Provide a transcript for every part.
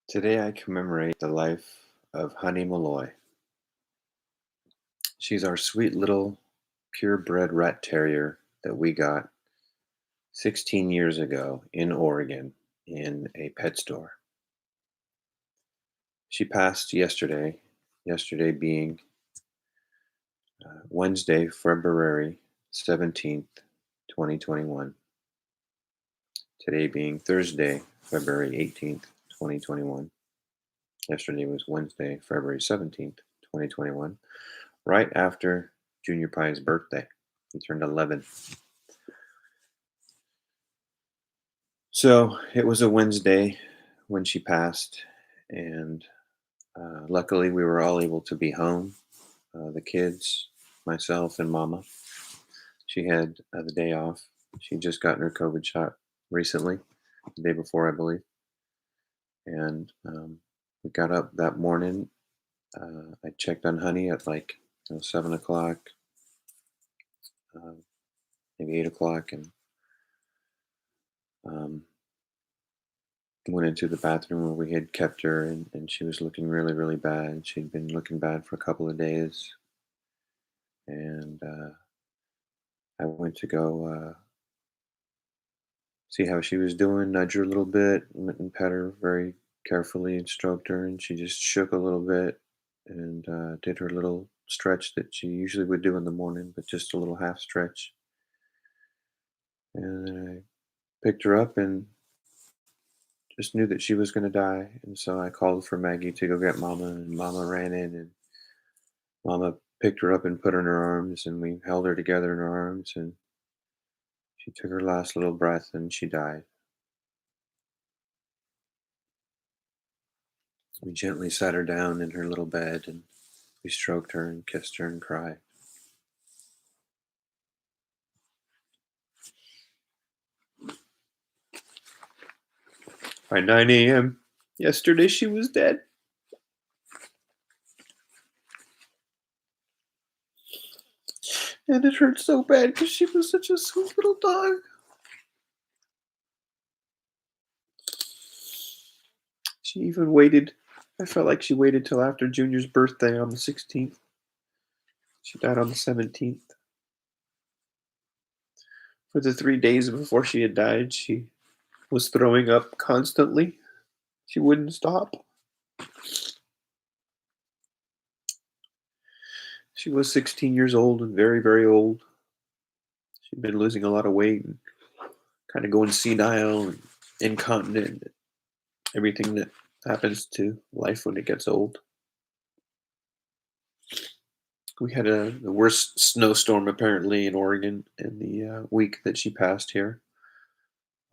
Today I commemorate the life of Honey Meloy. She's our sweet little purebred rat terrier that we got 16 years ago in Oregon in a pet store. She passed yesterday being Wednesday, February 17th, 2021. Today being Thursday, February 18th, 2021. Yesterday was Wednesday, February 17th, 2021. Right after Junior Pie's birthday. He turned 11. So it was a Wednesday when she passed, and luckily we were all able to be home. The kids, myself, and Mama. She had the day off. She had just gotten her COVID shot recently, the day before, I believe. And we got up that morning. I checked on Honey at 7 o'clock, uh, maybe 8 o'clock, and um, went into the bathroom where we had kept her, and she was looking really, really bad. She'd been looking bad for a couple of days. And I went to go see how she was doing, nudge her a little bit, and pet her very carefully and stroked her. And she just shook a little bit and did her little stretch that she usually would do in the morning, but just a little half stretch. And then I picked her up and just knew that she was going to die. And so I called for Maggie to go get Mama, and Mama ran in, and Mama picked her up and put her in her arms, and we held her together in her arms, and she took her last little breath and she died. We gently sat her down in her little bed, and we stroked her and kissed her and cried. By 9 a.m. yesterday, she was dead. And it hurt so bad because she was such a sweet little dog. She even waited. I felt like she waited till after Junior's birthday on the 16th. She died on the 17th. For the 3 days before she had died, she was throwing up constantly. She wouldn't stop. She was 16 years old and very, very old. She'd been losing a lot of weight and kind of going senile and incontinent, everything that happens to life when it gets old. We had the worst snowstorm apparently in Oregon in the week that she passed here.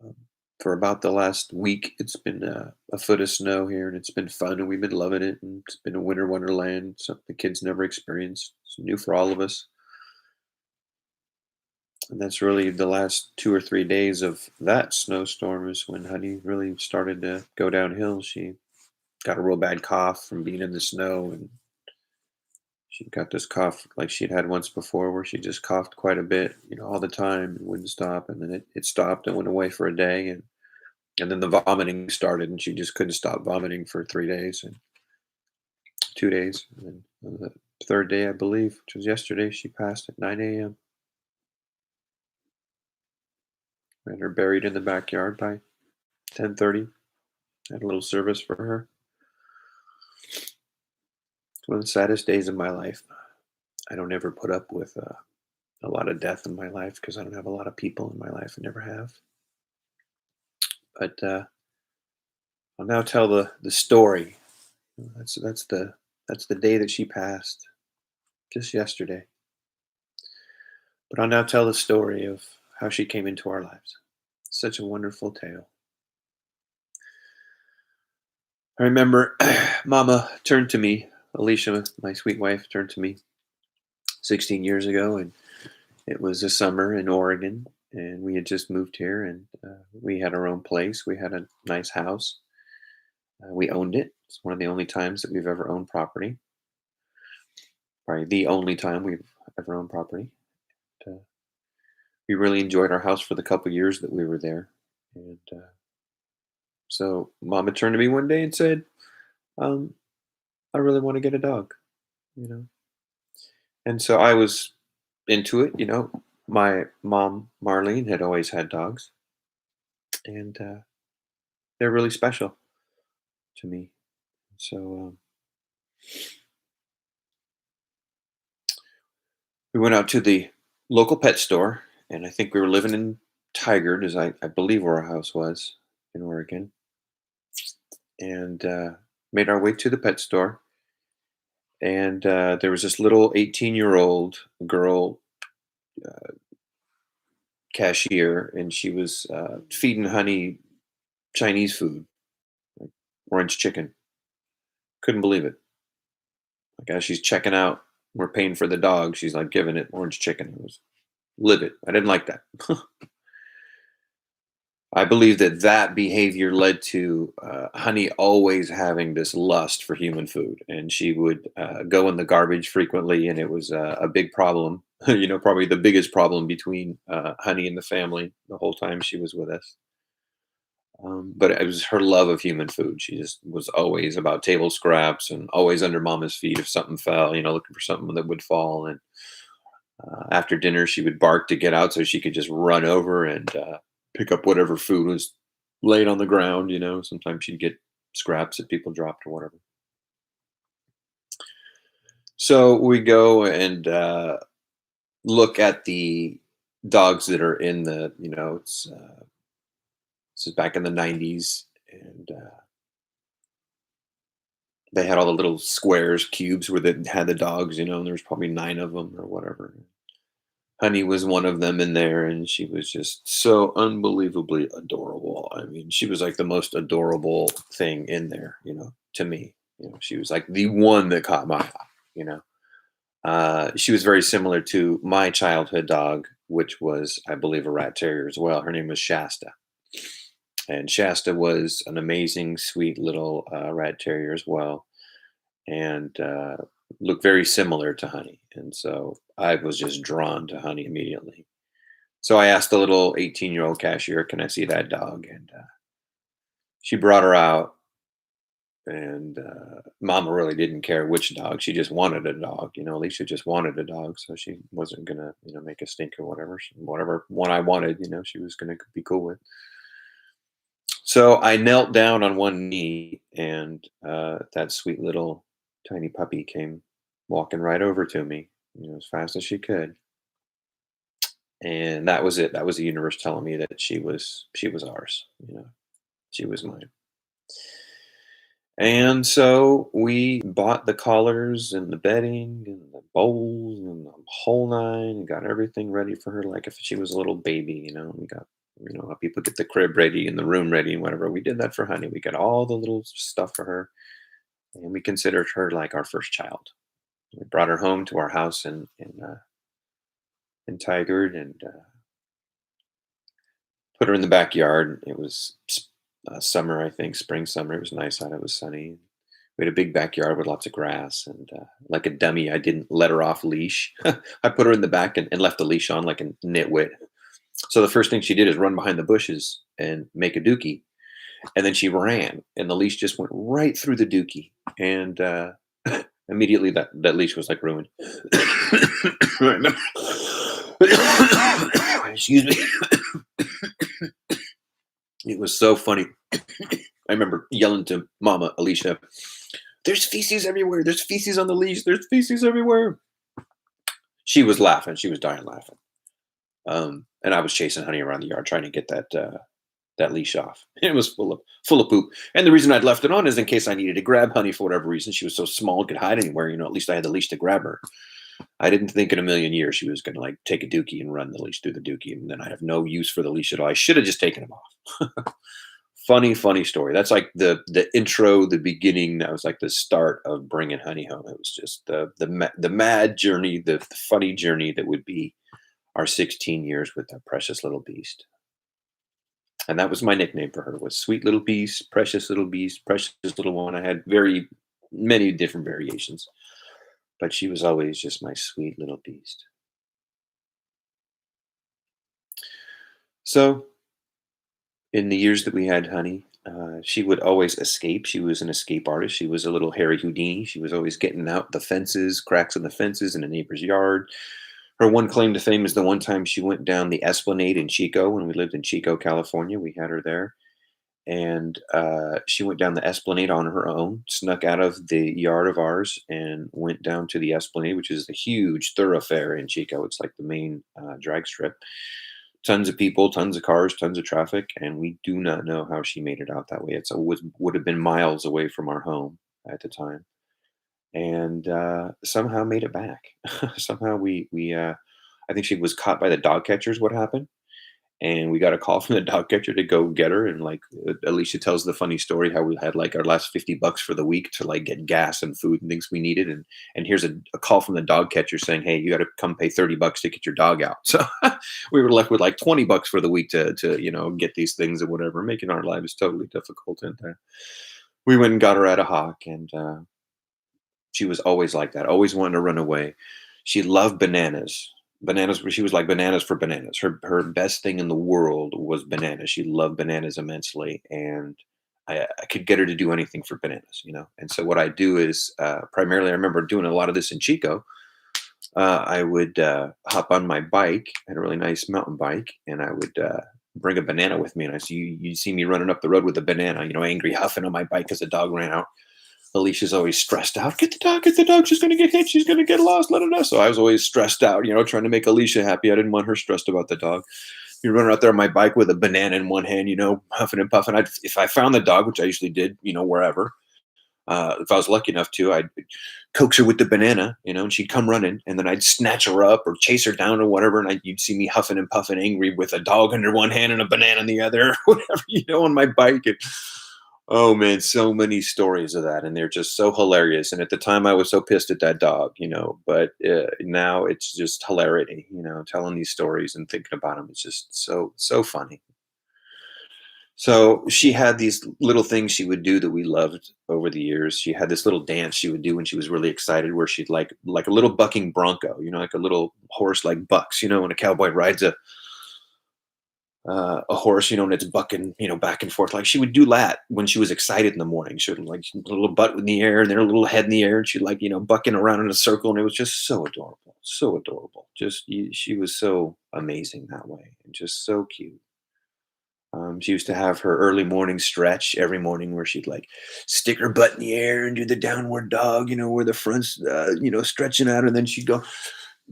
Um, for about the last week, it's been a foot of snow here, and it's been fun, and we've been loving it. And it's been a winter wonderland, something the kids never experienced. It's new for all of us. And that's really the last 2 or 3 days of that snowstorm is when Honey really started to go downhill. She got a real bad cough from being in the snow, and she got this cough like she'd had once before where she just coughed quite a bit, all the time and wouldn't stop. And then it stopped and went away for a day. And then the vomiting started, and she just couldn't stop vomiting for 3 days and 2 days. And then on the third day, I believe, which was yesterday, she passed at 9 a.m. We had her buried in the backyard by 10:30. Had a little service for her. It's one of the saddest days of my life. I don't ever put up with a lot of death in my life because I don't have a lot of people in my life. I never have. But I'll now tell the story. That's the day that she passed, just yesterday. But I'll now tell the story of how she came into our lives. Such a wonderful tale. I remember Mama turned to me, Alicia, my sweet wife, turned to me 16 years ago, and it was a summer in Oregon, and we had just moved here, and we had our own place. We had a nice house. We owned it. It's one of the only times that we've ever owned property. Probably the only time we've ever owned property. Uh, we really enjoyed our house for the couple years that we were there, and So Mama turned to me one day and said, um, "I really want to get a dog." You know, and so I was into it. My mom Marlene had always had dogs, and they're really special to me. So we went out to the local pet store, and I think we were living in Tigard, as I believe where our house was in Oregon, and made our way to the pet store. And there was this little 18-year-old girl cashier, and she was feeding Honey Chinese food, like orange chicken. Couldn't believe it. Like as she's checking out, we're paying for the dog. She's like giving it orange chicken. It was livid. I didn't like that. I believe that that behavior led to Honey always having this lust for human food, and she would go in the garbage frequently, and it was a big problem. Probably the biggest problem between Honey and the family the whole time she was with us. But it was her love of human food. She just was always about table scraps and always under Mama's feet if something fell. Looking for something that would fall. And after dinner, she would bark to get out so she could just run over and pick up whatever food was laid on the ground. Sometimes she'd get scraps that people dropped or whatever. So we go and look at the dogs that are in this is back in the 90s. And they had all the little squares, cubes where they had the dogs, and there was probably 9 of them or whatever. Honey was one of them in there, and she was just so unbelievably adorable. I mean, she was like the most adorable thing in there, to me. She was like the one that caught my eye, you know. She was very similar to my childhood dog, which was, I believe, a rat terrier as well. Her name was Shasta. And Shasta was an amazing, sweet little rat terrier as well, and looked very similar to Honey. And so I was just drawn to Honey immediately. So I asked the little 18-year-old cashier, "Can I see that dog?" And she brought her out. And Mama really didn't care which dog. She just wanted a dog. Alicia just wanted a dog. So she wasn't going to, make a stink or whatever. Whatever one I wanted, she was going to be cool with. So I knelt down on one knee, and that sweet little tiny puppy came walking right over to me, as fast as she could. And that was it. That was the universe telling me that she was ours. She was mine. And so we bought the collars and the bedding and the bowls and the whole nine and got everything ready for her like if she was a little baby. We got, how people get the crib ready and the room ready and whatever. We did that for Honey. We got all the little stuff for her, and we considered her like our first child. We brought her home to our house in Tigard, and put her in the backyard. It was summer, I think, spring, summer. It was nice out. It was sunny. We had a big backyard with lots of grass, and like a dummy, I didn't let her off leash. I put her in the back and left the leash on like a nitwit. So the first thing she did is run behind the bushes and make a dookie, and then she ran, and the leash just went right through the dookie, and immediately that leash was like ruined. Excuse me. It was so funny. I remember yelling to Mama Alicia, "There's feces everywhere. There's feces on the leash. There's feces everywhere." She was laughing. She was dying laughing. And I was chasing Honey around the yard trying to get that leash off. It was full of poop. And the reason I'd left it on is in case I needed to grab Honey for whatever reason. She was so small, could hide anywhere. At least I had the leash to grab her. I didn't think in a million years she was going to like take a dookie and run the leash through the dookie, and then I have no use for the leash at all. I should have just taken him off. Funny story. That's like the intro, the beginning. That was like the start of bringing Honey home. It was just the mad journey, the funny journey that would be our 16 years with that precious little beast. And that was my nickname for her, was Sweet Little Beast, Precious Little Beast, Precious Little One. I had very many different variations, but she was always just my sweet little beast. So in the years that we had Honey, She would always escape. She was an escape artist. She was a little Harry Houdini. She was always getting out the fences, cracks in the fences in a neighbor's yard. Her one claim to fame is the one time she went down the Esplanade in Chico when we lived in Chico, California. We had her there. And she went down the Esplanade on her own, snuck out of the yard of ours, and went down to the Esplanade, which is a huge thoroughfare in Chico. It's like the main drag strip. Tons of people, tons of cars, tons of traffic, and we do not know how she made it out that way. It's would have been miles away from our home at the time, and somehow made it back. Somehow we I think she was caught by the dog catchers. What happened? And we got a call from the dog catcher to go get her. And like Alicia tells the funny story how we had like our last 50 bucks for the week to like get gas and food and things we needed. And here's a call from the dog catcher saying, "Hey, you got to come pay 30 bucks to get your dog out." So we were left with like 20 bucks for the week to get these things or whatever, making our lives totally difficult. And we went and got her at a hawk, and she was always like that, always wanting to run away. She loved bananas. Bananas, she was like bananas for bananas. Her best thing in the world was bananas. She loved bananas immensely, and I could get her to do anything for bananas. And so what I do is primarily, I remember doing a lot of this in Chico. I would hop on my bike. I had a really nice mountain bike, and I would bring a banana with me. And I see you see me running up the road with a banana, angry, huffing on my bike because the dog ran out. Alicia's always stressed out. Get the dog, get the dog. She's going to get hit. She's going to get lost. Let her know. So I was always stressed out, trying to make Alicia happy. I didn't want her stressed about the dog. You run out there on my bike with a banana in one hand, huffing and puffing. If I found the dog, which I usually did, wherever, if I was lucky enough to, I'd coax her with the banana, and she'd come running, and then I'd snatch her up or chase her down or whatever. And you'd see me huffing and puffing, angry with a dog under one hand and a banana in the other, whatever, on my bike. And, oh man, so many stories of that, and they're just so hilarious. And at the time, I was so pissed at that dog, but now it's just hilarity, telling these stories and thinking about them. It's just so funny. So she had these little things she would do that we loved over the years. She had this little dance she would do when she was really excited, where she'd like a little bucking bronco, like a little horse like bucks, when a cowboy rides a horse, and it's bucking, back and forth. Like she would do that when she was excited in the morning. She would like a little butt in the air and then a little head in the air, and she'd like, bucking around in a circle. And it was just so adorable, so adorable. She was so amazing that way and just so cute. She used to have her early morning stretch every morning where she'd like stick her butt in the air and do the downward dog, where the front's, stretching out. And then she'd go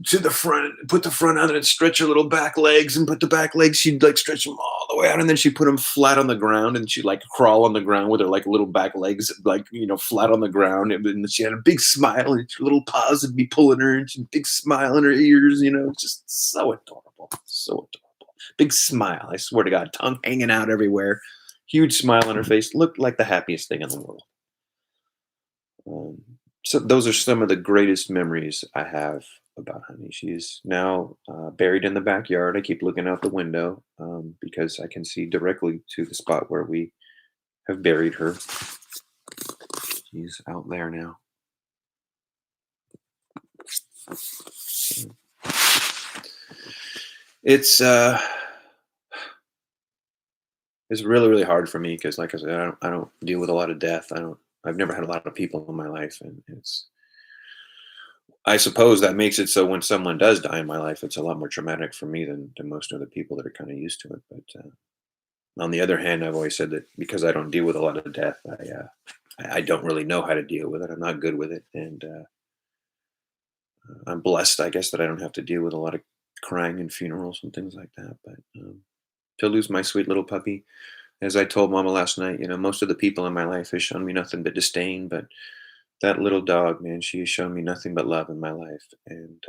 to the front, put the front on, and stretch her little back legs, and put the back legs. She'd like stretch them all the way out, and then she'd put them flat on the ground, and she'd like crawl on the ground with her like little back legs, like flat on the ground. And she had a big smile, and her little paws would be pulling her, and she had a big smile in her ears. Just so adorable, so adorable. Big smile. I swear to God, tongue hanging out everywhere, huge smile on her face. Looked like the happiest thing in the world. Um, so those are some of the greatest memories I have about Honey. She's now buried in the backyard. I keep looking out the window because I can see directly to the spot where we have buried her. She's out there now. It's it's really really hard for me because, like I said, I don't deal with a lot of death. I've never had a lot of people in my life, and I suppose that makes it so when someone does die in my life, it's a lot more traumatic for me than most other people that are kind of used to it. But on the other hand, I've always said that because I don't deal with a lot of death, I don't really know how to deal with it. I'm not good with it, and I'm blessed, I guess, that I don't have to deal with a lot of crying and funerals and things like that. But to lose my sweet little puppy, as I told Mama last night, most of the people in my life have shown me nothing but disdain, but that little dog, man, she has shown me nothing but love in my life. And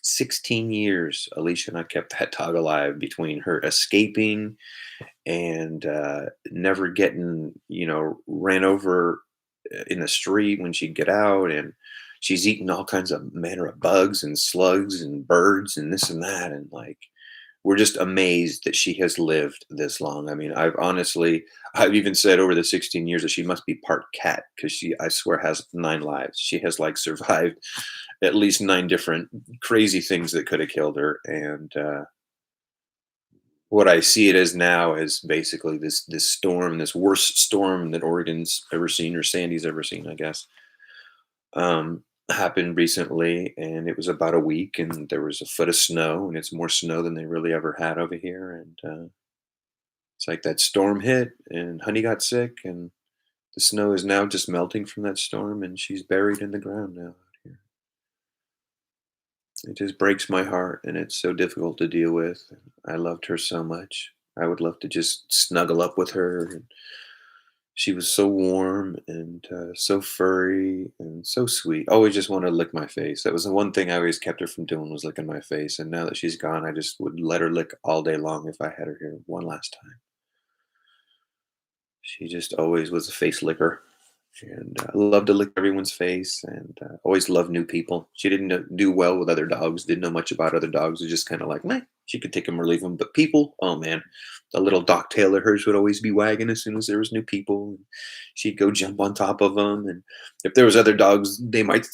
16 years, Alicia and I kept that dog alive between her escaping and never getting, ran over in the street when she'd get out. And she's eaten all kinds of manner of bugs and slugs and birds and this and that. And like, we're just amazed that she has lived this long. I mean, I've even said over the 16 years that she must be part cat because she, I swear, has 9 lives. She has like survived at least 9 different crazy things that could have killed her. And what I see it as now is basically this storm, this worst storm that Oregon's ever seen or Sandy's ever seen, I guess. Happened recently, and it was about a week, and there was a foot of snow, and it's more snow than they really ever had over here. And it's like that storm hit, and Honey got sick, and the snow is now just melting from that storm, and she's buried in the ground now out here. It just breaks my heart, and it's so difficult to deal with. I loved her so much. I would love to just snuggle up with her. And she was so warm and so furry and so sweet. Always just wanted to lick my face. That was the one thing I always kept her from doing was licking my face. And now that she's gone, I just would let her lick all day long if I had her here one last time. She just always was a face licker, and loved to lick everyone's face, and always loved new people. She didn't do well with other dogs. Didn't know much about other dogs. Was just kind of like, meh. She could take them or leave them. But people, oh man, the little dock tail of hers would always be wagging as soon as there was new people. And she'd go jump on top of them, and if there was other dogs, they might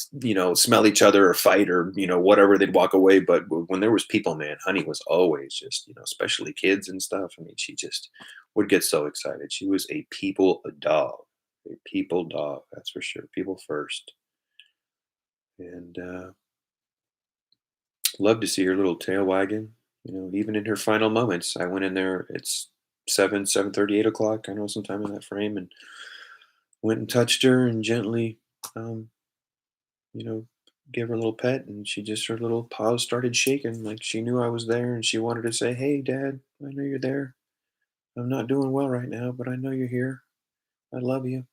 smell each other or fight or whatever. They'd walk away. But when there was people, man, Honey was always just especially kids and stuff. I mean, she just would get so excited. She was a people dog. A people dog, that's for sure. People first. And love to see her little tail wagging. Even in her final moments. I went in there. It's 7:30, 8 o'clock. I know sometime in that frame, and went and touched her and gently, um, you know, gave her a little pet, and she just her little paws started shaking like she knew I was there, and she wanted to say, "Hey, Dad, I know you're there. I'm not doing well right now, but I know you're here. I love you."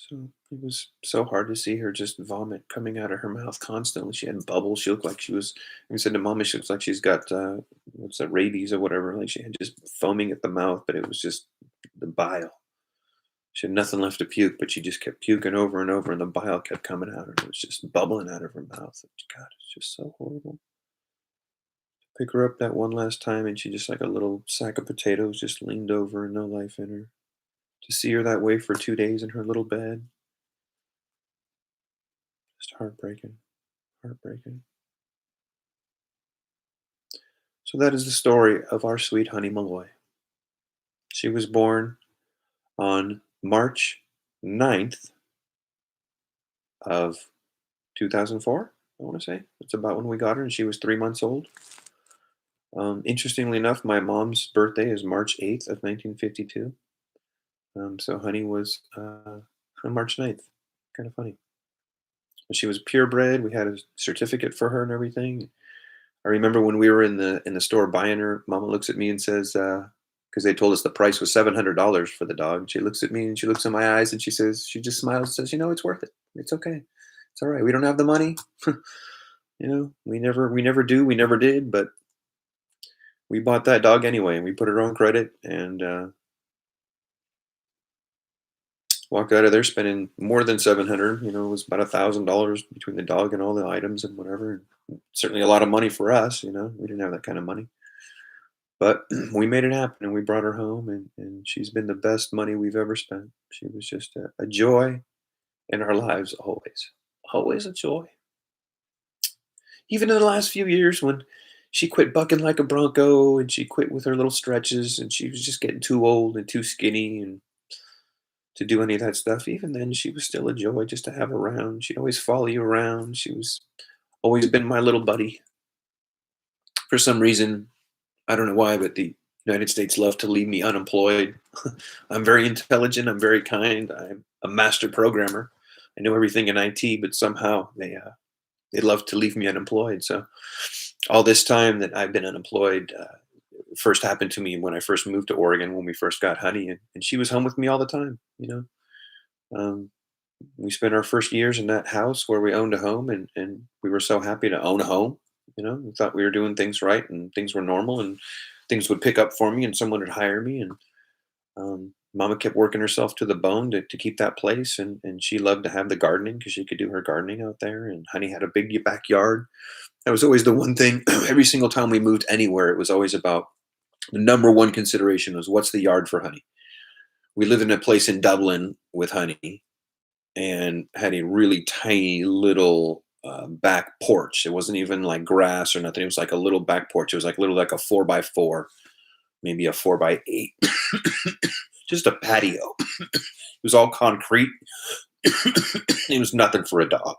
So it was so hard to see her just vomit coming out of her mouth constantly. She had bubbles. She looked like she was. We said to Mama, she looks like she's got what's that, rabies or whatever. Like she had just foaming at the mouth, but it was just the bile. She had nothing left to puke, but she just kept puking over and over, and the bile kept coming out, and it was just bubbling out of her mouth. God, it's just so horrible. Pick her up that one last time, and she just like a little sack of potatoes, just leaned over and no life in her. To see her that way for 2 days in her little bed, just heartbreaking, heartbreaking. So that is the story of our sweet honey Meloy. She was born on March 9th of 2004, I want to say. That's about when we got her, and she was 3 months old. Interestingly enough, my mom's birthday is March 8th of 1952. So Honey was on March 9th. Kind of funny. She was purebred. We had a certificate for her and everything. I remember when we were in the store buying her, Mama looks at me and says, because they told us the price was $700 for the dog. She looks at me and she looks in my eyes and she says, she just smiles and says, it's worth it. It's okay. It's all right. We don't have the money. We never do. We never did, but we bought that dog anyway, and we put her on credit and walked out of there spending more than 700. It was about $1,000 between the dog and all the items and whatever. Certainly a lot of money for us. We didn't have that kind of money. But we made it happen, and we brought her home, and she's been the best money we've ever spent. She was just a joy in our lives always. Always a joy. Even in the last few years when she quit bucking like a bronco and she quit with her little stretches and she was just getting too old and too skinny and to do any of that stuff. Even then, she was still a joy just to have around. She'd always follow you around. She was always been my little buddy. For some reason, I don't know why, but the United States love to leave me unemployed. I'm very intelligent. I'm very kind. I'm a master programmer. I know everything in IT, but somehow they love to leave me unemployed. So all this time that I've been unemployed first happened to me when I first moved to Oregon when we first got Honey, and she was home with me all the time. Um, we spent our first years in that house where we owned a home, and we were so happy to own a home. We thought we were doing things right and things were normal and things would pick up for me and someone would hire me. And Mama kept working herself to the bone to keep that place. And she loved to have the gardening because she could do her gardening out there. And Honey had a big backyard. That was always the one thing. Every single time we moved anywhere, it was always about the number one consideration was what's the yard for Honey. We lived in a place in Dublin with Honey and had a really tiny little back porch. It wasn't even like grass or nothing. It was like a little back porch. It was like literally like a 4x4, maybe a 4x8, just a patio. It was all concrete. It was nothing for a dog.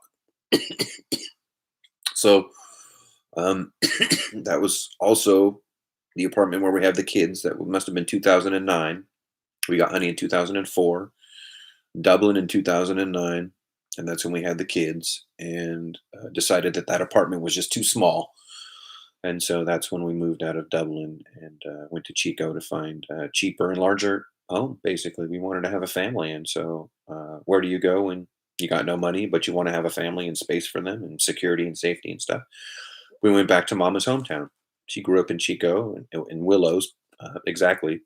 So that was also the apartment where we have the kids. That must have been 2009. We got Honey in 2004, Dublin in 2009, and that's when we had the kids. And decided that that apartment was just too small, and so that's when we moved out of Dublin and went to Chico to find a cheaper and larger home. Basically, we wanted to have a family, and so where do you go when you got no money, but you want to have a family and space for them and security and safety and stuff? We went back to Mama's hometown. She grew up in Chico in Willows, exactly,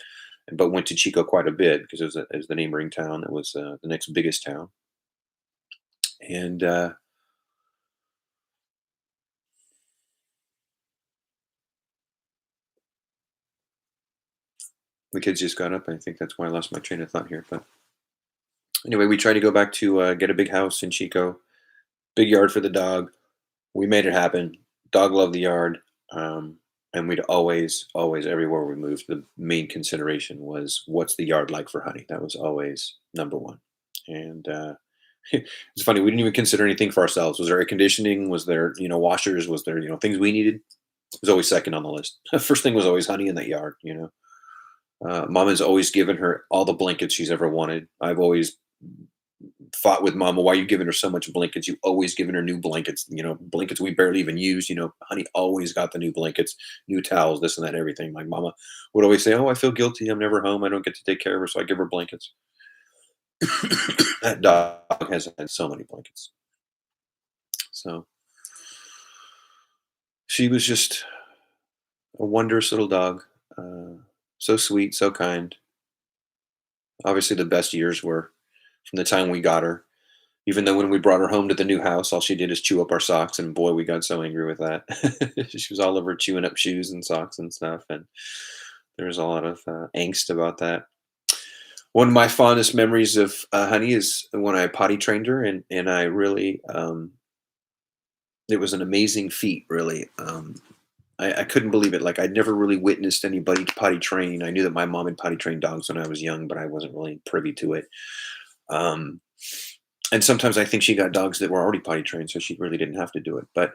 but went to Chico quite a bit because it was the neighboring town that was the next biggest town. And the kids just got up. I think that's why I lost my train of thought here. But anyway, we tried to go back to get a big house in Chico, big yard for the dog. We made it happen. Dog loved the yard. And we'd always, everywhere we moved, the main consideration was what's the yard like for Honey? That was always number one. And it's funny, we didn't even consider anything for ourselves. Was there air conditioning? Was there, washers? Was there, things we needed? It was always second on the list. First thing was always Honey in that yard. Mama's always given her all the blankets she's ever wanted. I've always fought with Mama, why are you giving her so much blankets? You always giving her new blankets, blankets we barely even use. Honey always got the new blankets, new towels, this and that, everything. My Mama would always say, "Oh, I feel guilty. I'm never home. I don't get to take care of her, so I give her blankets." That dog has had so many blankets. So she was just a wondrous little dog. So sweet, so kind. Obviously, the best years were from the time we got her. Even though when we brought her home to the new house, all she did is chew up our socks, and boy, we got so angry with that. She was all over chewing up shoes and socks and stuff, and there was a lot of angst about that. One of my fondest memories of Honey is when I potty trained her, and I really, it was an amazing feat, really. I couldn't believe it. Like I'd never really witnessed anybody potty train. I knew that my mom had potty trained dogs when I was young, but I wasn't really privy to it. Um, and sometimes I think she got dogs that were already potty trained, so she really didn't have to do it. But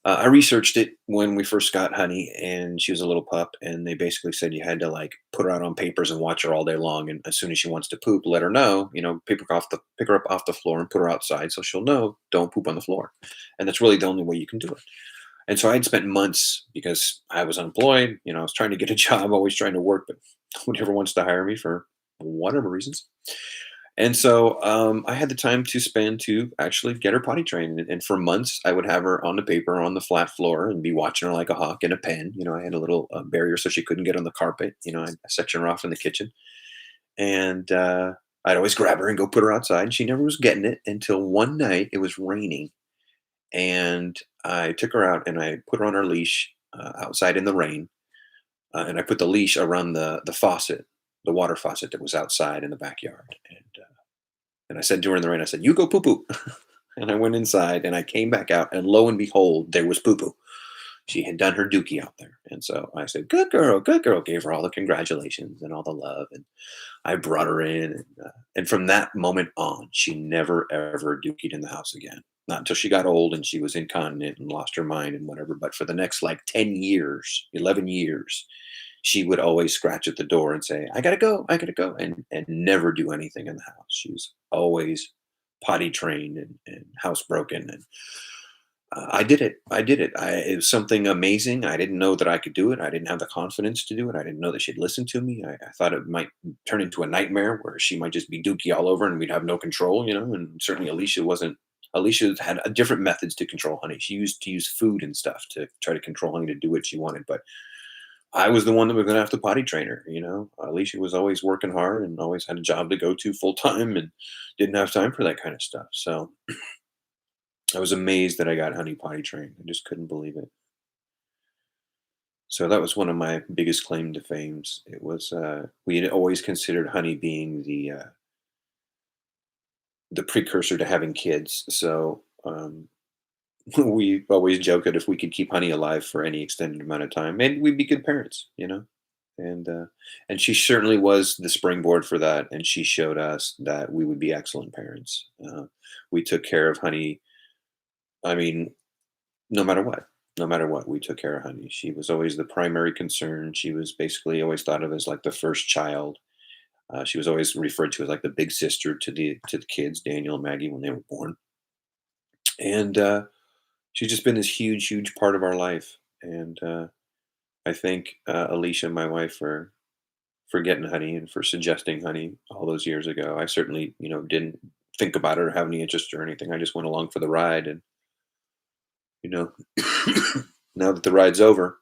I researched it when we first got Honey, and she was a little pup, and they basically said you had to like put her out on papers and watch her all day long, and as soon as she wants to poop, let her know. Pick her up off the floor and put her outside so she'll know don't poop on the floor, and that's really the only way you can do it. And so I'd spent months because I was unemployed. I was trying to get a job, always trying to work, but nobody ever wants to hire me for whatever reasons. And so I had the time to spend to actually get her potty trained. And for months, I would have her on the paper on the flat floor and be watching her like a hawk in a pen. I had a little barrier so she couldn't get on the carpet. I'd section her off in the kitchen. And I'd always grab her and go put her outside. And she never was getting it until one night it was raining. And I took her out and I put her on her leash outside in the rain. And I put the leash around the faucet, the water faucet that was outside in the backyard. And I said to her in the rain, I said, "You go poo poo." And I went inside and I came back out, and lo and behold, there was poo poo. She had done her dookie out there. And so I said, "Good girl, good girl." Gave her all the congratulations and all the love. And I brought her in. And from that moment on, she never, ever dookied in the house again. Not until she got old and she was incontinent and lost her mind and whatever. But for the next like 10 years, 11 years, she would always scratch at the door and say, "I gotta go, I gotta go," and never do anything in the house. She was always potty trained and housebroken. And I did it. I did it. It was something amazing. I didn't know that I could do it. I didn't have the confidence to do it. I didn't know that she'd listen to me. I thought it might turn into a nightmare where she might just be dookie all over and we'd have no control. And certainly Alicia wasn't. Alicia had a different methods to control Honey. She used to use food and stuff to try to control Honey to do what she wanted. But I was the one that was going to have to potty train her. Alicia was always working hard and always had a job to go to full time and didn't have time for that kind of stuff. So I was amazed that I got Honey potty trained. I just couldn't believe it. So that was one of my biggest claim to fames. It was we had always considered Honey being the precursor to having kids. So We always joke that if we could keep Honey alive for any extended amount of time, maybe we'd be good parents, you know? And, uh, and she certainly was the springboard for that, and she showed us that we would be excellent parents. We took care of Honey, I mean, no matter what. No matter what, we took care of Honey. She was always the primary concern. She was basically always thought of as like the first child. She was always referred to as like the big sister to the kids, Daniel and Maggie, when they were born. And she's just been this huge, huge part of our life. And I thank Alicia, my wife, for getting Honey and for suggesting Honey all those years ago. I certainly, didn't think about it or have any interest or anything. I just went along for the ride, and you know, now that the ride's over,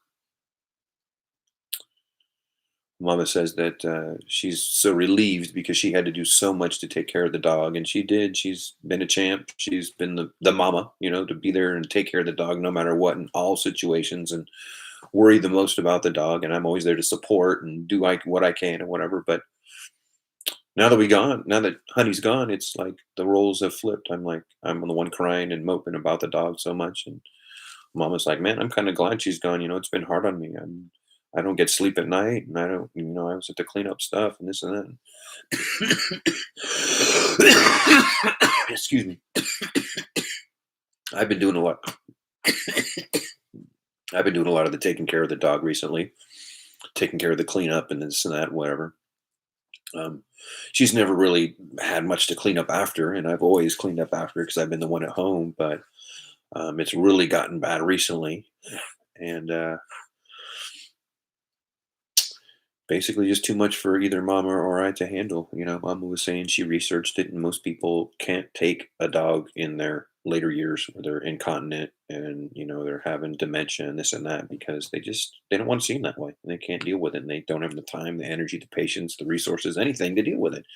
Mama says that she's so relieved because she had to do so much to take care of the dog, and she did. She's been a champ. She's been the mama, to be there and take care of the dog no matter what in all situations, and worry the most about the dog. And I'm always there to support and do what I can and whatever. But now that Honey's gone, it's like the roles have flipped. I'm the one crying and moping about the dog so much, and Mama's like, "Man, I'm kinda glad she's gone, it's been hard on me. I don't get sleep at night, and I don't I always have to clean up stuff and this and that." Excuse me. I've been doing a lot I've been doing a lot of the taking care of the dog recently, taking care of the cleanup and this and that, whatever. Um, she's never really had much to clean up after, and I've always cleaned up after because I've been the one at home, but, it's really gotten bad recently, and, basically just too much for either mama or I to handle. Mama was saying she researched it, and most people can't take a dog in their later years where they're incontinent and they're having dementia and this and that because they don't want to seem that way. And they can't deal with it, and they don't have the time, the energy, the patience, the resources, anything to deal with it.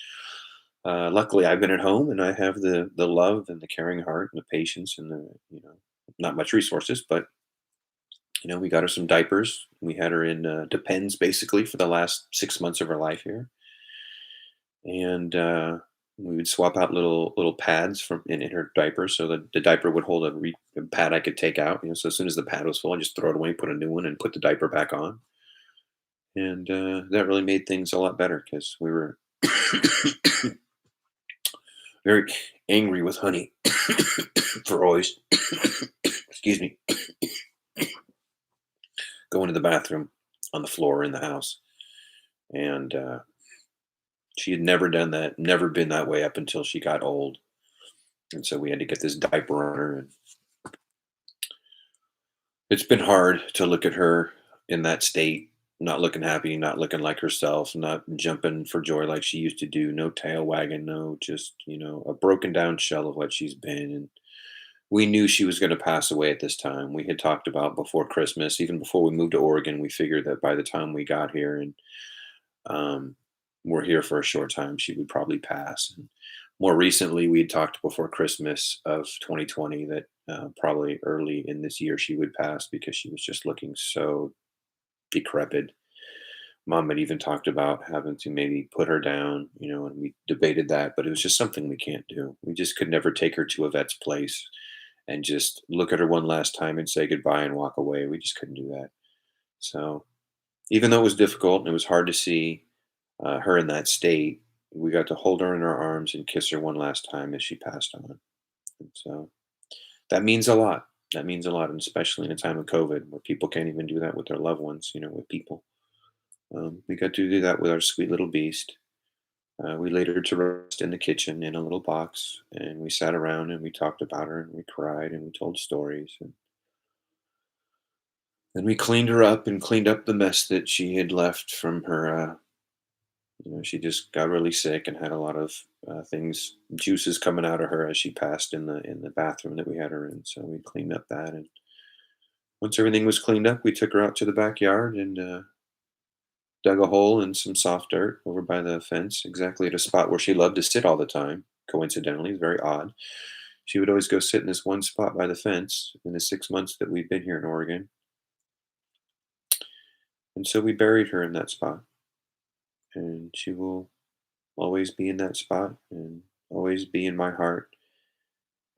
Luckily, I've been at home, and I have the love and the caring heart and the patience and the not much resources, but we got her some diapers. We had her in Depends basically for the last 6 months of her life here, and we would swap out little pads from in her diaper, so that the diaper would hold a pad I could take out. So as soon as the pad was full, I just throw it away, put a new one, and put the diaper back on, and that really made things a lot better because we were very angry with Honey for always, excuse me, going to the bathroom on the floor in the house, and she had never done that, never been that way up until she got old. And so we had to get this diaper on her. And it's been hard to look at her in that state, not looking happy, not looking like herself, not jumping for joy like she used to do, no tail wagging, no, just, a broken down shell of what she's been. And we knew she was going to pass away at this time. We had talked about before Christmas, even before we moved to Oregon, we figured that by the time we got here and um, were here for a short time, she would probably pass. And more recently, we had talked before Christmas of 2020 that probably early in this year she would pass because she was just looking so decrepit. Mom had even talked about having to maybe put her down, and we debated that, but it was just something we can't do. We just could never take her to a vet's place and just look at her one last time and say goodbye and walk away. We just couldn't do that. So even though it was difficult and it was hard to see her in that state, we got to hold her in our arms and kiss her one last time as she passed on. And so that means a lot. That means a lot, and especially in a time of COVID where people can't even do that with their loved ones, with people. We got to do that with our sweet little beast. We laid her to rest in the kitchen in a little box, and we sat around and we talked about her and we cried and we told stories. And then we cleaned her up and cleaned up the mess that she had left from her. She just got really sick and had a lot of things, juices coming out of her as she passed in the bathroom that we had her in. So we cleaned up that, and once everything was cleaned up, we took her out to the backyard and dug a hole in some soft dirt over by the fence, exactly at a spot where she loved to sit all the time. Coincidentally, it's very odd. She would always go sit in this one spot by the fence in the 6 months that we've been here in Oregon, and so we buried her in that spot, and she will always be in that spot and always be in my heart.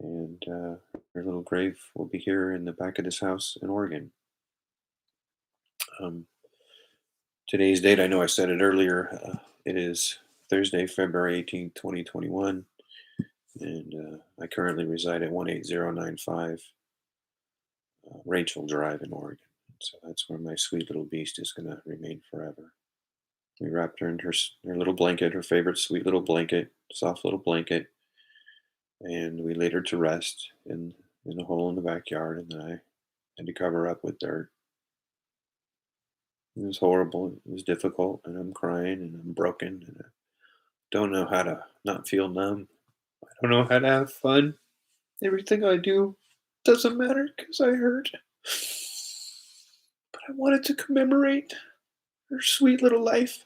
and her little grave will be here in the back of this house in Oregon. Um, Today's date, I know I said it earlier. It is Thursday, February 18th, 2021, and I currently reside at 18095 Rachel Drive in Oregon. So that's where my sweet little beast is going to remain forever. We wrapped her in her little blanket, her favorite sweet little blanket, soft little blanket, and we laid her to rest in a hole in the backyard. And then I had to cover her up with dirt. It was horrible. It was difficult, and I'm crying and I'm broken, and I don't know how to not feel numb. I don't know how to have fun. Everything I do doesn't matter because I hurt. But I wanted to commemorate her sweet little life.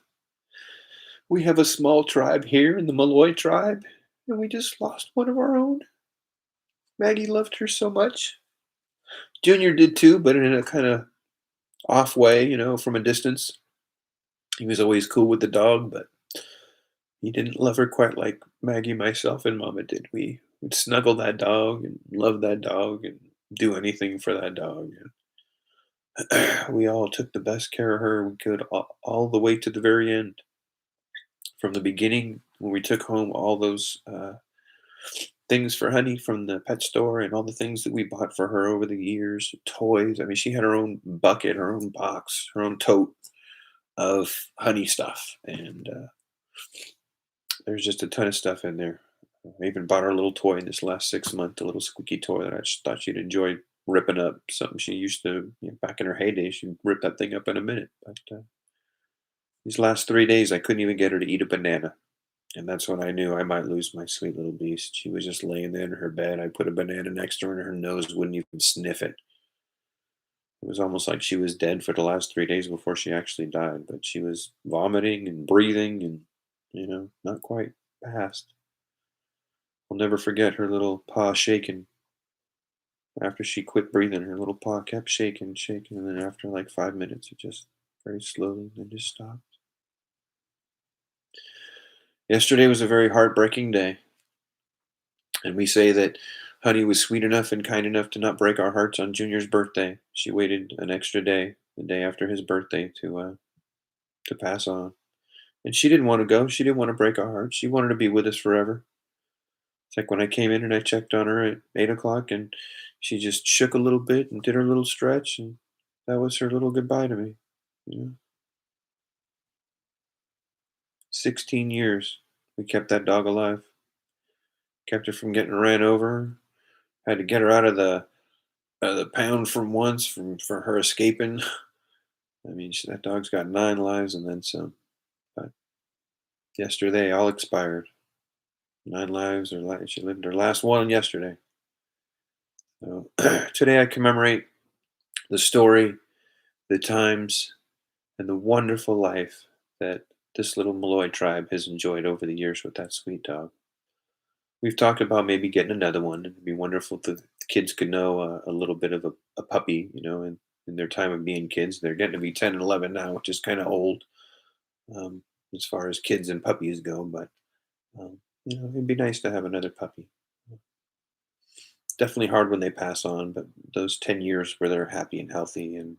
We have a small tribe here in the Meloy tribe, and we just lost one of our own. Maggie loved her so much. Junior did too, but in a kind of off way, from a distance. He was always cool with the dog, but he didn't love her quite like Maggie, myself, and Mama did. We would snuggle that dog and love that dog and do anything for that dog. And we all took the best care of her we could all the way to the very end. From the beginning, when we took home all those things for Honey from the pet store and all the things that we bought for her over the years, toys. I mean, she had her own bucket, her own box, her own tote of Honey stuff. And there's just a ton of stuff in there. I even bought her a little toy in this last 6 months, a little squeaky toy that I just thought she'd enjoy ripping up. Something she used to, back in her heyday, she'd rip that thing up in a minute. But these last 3 days, I couldn't even get her to eat a banana. And that's when I knew I might lose my sweet little beast. She was just laying there in her bed. I put a banana next to her, and her nose wouldn't even sniff it. It was almost like she was dead for the last 3 days before she actually died. But she was vomiting and breathing and, not quite passed. I'll never forget her little paw shaking. After she quit breathing, her little paw kept shaking, shaking. And then after like 5 minutes, it just very slowly then just stopped. Yesterday was a very heartbreaking day. And we say that Honey was sweet enough and kind enough to not break our hearts on Junior's birthday. She waited an extra day, the day after his birthday, to pass on. And she didn't want to go. She didn't want to break our hearts. She wanted to be with us forever. It's like when I came in and I checked on her at 8 o'clock, and she just shook a little bit and did her little stretch, and that was her little goodbye to me. You know, 16 years we kept that dog alive, kept her from getting ran over. Had to get her out of the pound from once for her escaping. I mean, that dog's got 9 lives and then some. But yesterday, all expired. 9 lives, or she lived her last one yesterday. So today, I commemorate the story, the times, and the wonderful life that this little Malloy tribe has enjoyed over the years with that sweet dog. We've talked about maybe getting another one. It'd be wonderful if the kids could know a little bit of a puppy, in their time of being kids. They're getting to be 10 and 11 now, which is kind of old, um, as far as kids and puppies go. But, it'd be nice to have another puppy. Definitely hard when they pass on, but those 10 years where they're happy and healthy, and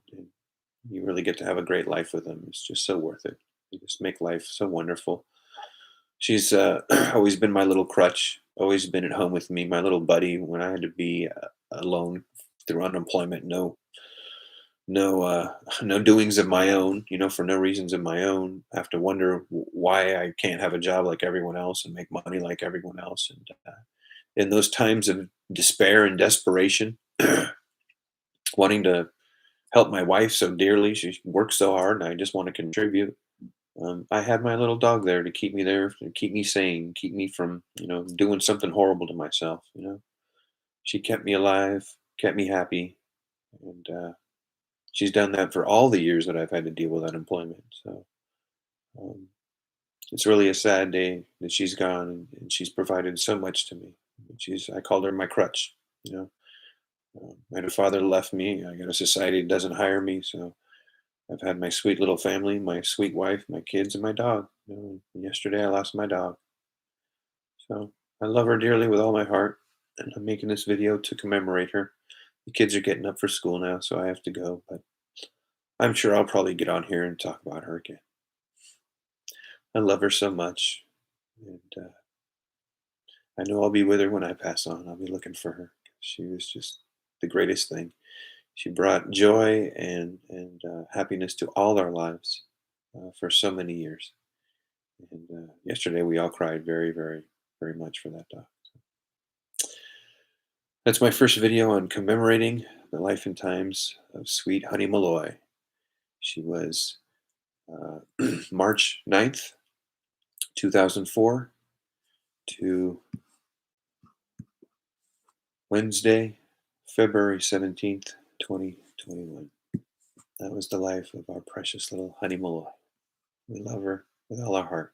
you really get to have a great life with them, it's just so worth it. You just make life so wonderful. She's always been my little crutch, always been at home with me, my little buddy when I had to be alone through unemployment. No, no doings of my own, for no reasons of my own. I have to wonder why I can't have a job like everyone else and make money like everyone else. And in those times of despair and desperation, wanting to help my wife so dearly, she works so hard, and I just want to contribute. I had my little dog there to keep me there, to keep me sane, keep me from, doing something horrible to myself. She kept me alive, kept me happy, and she's done that for all the years that I've had to deal with unemployment. So um, it's really a sad day that she's gone, and she's provided so much to me. I called her my crutch. You know, I had a father that left me. I got a society that doesn't hire me, so I've had my sweet little family, my sweet wife, my kids, and my dog. And yesterday I lost my dog. So I love her dearly with all my heart. and I'm making this video to commemorate her. The kids are getting up for school now, so I have to go, but I'm sure I'll probably get on here and talk about her again. I love her so much, and I know I'll be with her when I pass on. I'll be looking for her. She was just the greatest thing. She brought joy and happiness to all our lives for so many years. And yesterday we all cried very, very, very much for that dog. That's my first video on commemorating the life and times of sweet Honey Meloy. She was uh, March 9th, 2004 to Wednesday, February 17th, 2021. That was the life of our precious little Honey Meloy. We love her with all our heart.